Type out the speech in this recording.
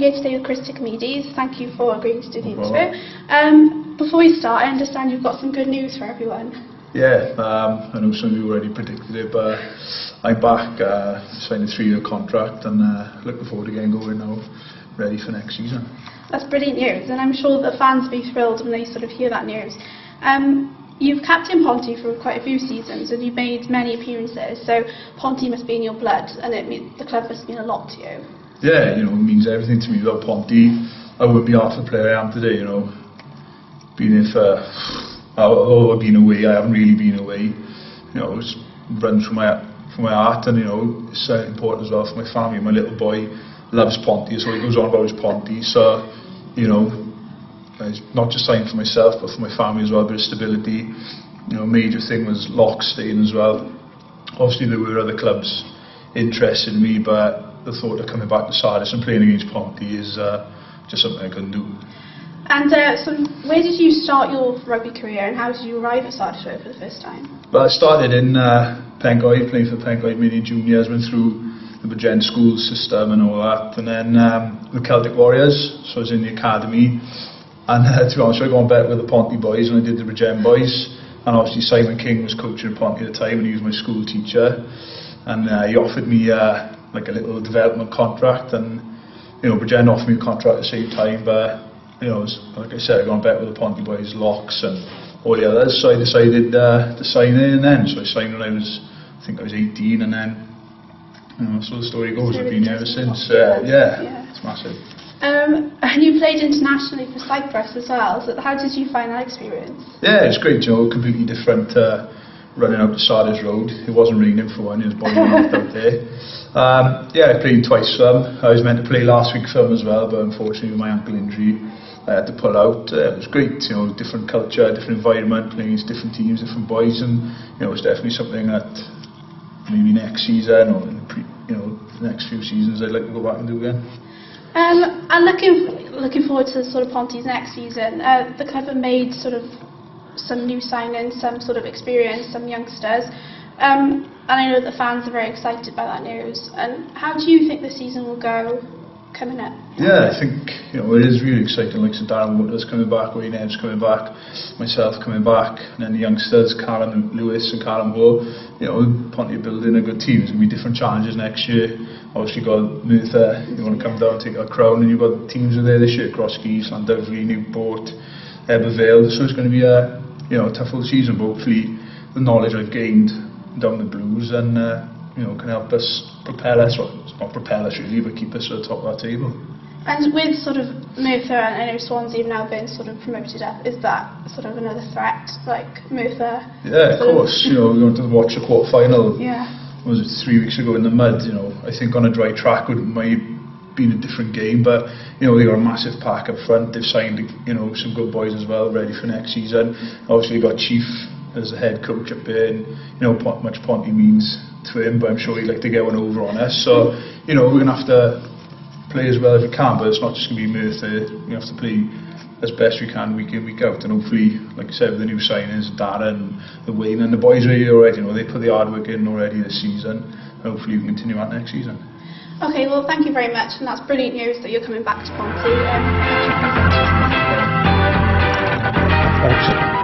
here today with Chris Ticomidis. Thank you for agreeing to do the interview. Before we start, I understand you've got some good news for everyone. Yeah, I know some of you already predicted it, but I'm back, signed a 3-year contract, and looking forward to getting going now, ready for next season. That's brilliant news, and I'm sure the fans will be thrilled when they sort of hear that news. You've captained Ponty for quite a few seasons, and you've made many appearances, so Ponty must be in your blood, and the club must mean a lot to you. Yeah, it means everything to me. Without Ponty, I wouldn't be half the player I am today, Been here for, although I've been away, I haven't really been away. It's run from my heart, and it's important as well for my family. My little boy loves Ponty, so he goes on about his Ponty. So, it's not just signed for myself, but for my family as well. A bit of stability. Major thing was Locke staying as well. Obviously, there were other clubs interested in me, but the thought of coming back to Sardis and playing against Ponty is just something I couldn't do. And so where did you start your rugby career, and how did you arrive at Sardis for the first time? Well, I started in Pencoed, playing for Pencoed Mini Juniors, went through the Bridgend school system and all that, and then the Celtic Warriors, so I was in the academy, and to be honest, I got on better with the Ponty boys than I did the Bridgend boys, and obviously Simon King was coaching Ponty at the time, and he was my school teacher, and he offered me like a little development contract, and Bridgend offered me a contract at the same time, but like I said, I got on better with the Ponty boys, Locks and all the others, so I decided to sign in, and then so I signed when I think I was 18, and then so the story goes, I've been here ever since. Yeah, it's massive. And you played internationally for Cyprus as well, so how did you find that experience? Yeah, it's great, completely different running out to Sardis Road. It wasn't raining for one, it was boiling hot out there. Yeah, I played twice for them. I was meant to play last week for them as well, but unfortunately with my ankle injury I had to pull out. It was great, different culture, different environment, playing against different teams, different boys, and it's definitely something that maybe next season or in the next few seasons I'd like to go back and do again. And looking forward to sort of Ponty's next season. The club have made sort of some new signings, some sort of experience, some youngsters, and I know the fans are very excited by that news. And how do you think the season will go coming up? Yeah, I think it is really exciting. Like Darren Waters coming back, Wayne Ebbs coming back, myself coming back, and then the youngsters, Callum Lewis and Callum Hall. Ponty building a good team. There's going to be different challenges next year. Obviously you've got Merthyr, you want to come down and take our crown, and you've got teams there this year, Crosskeys, Llandudley, Newport, Ebervale. So it's going to be a tough old season, but hopefully the knowledge I've gained down the Blues and can help us propel us, well, not propel us really, but keep us at the top of our table. And with sort of Merthyr, and I know Swansea have now been sort of promoted up, is that sort of another threat, like Merthyr? Yeah, of course. We went to watch the quarter-final. Yeah. Was it 3 weeks ago in the mud? I think on a dry track it might have been a different game, but they got a massive pack up front. They've signed some good boys as well, ready for next season. Obviously got Chief as the head coach up there, and how much Ponty means to him, but I'm sure he'd like to get one over on us. So we're going to have to play as well as we can, but it's not just going to be Merthyr. We have to play as best we can week in, week out, and hopefully, like I said, with the new signings, Darren, the Wayne, and the boys are here already. They put the hard work in already this season, and hopefully we can continue that next season. Okay, well, thank you very much, and that's brilliant news that you're coming back to Ponty. Thanks.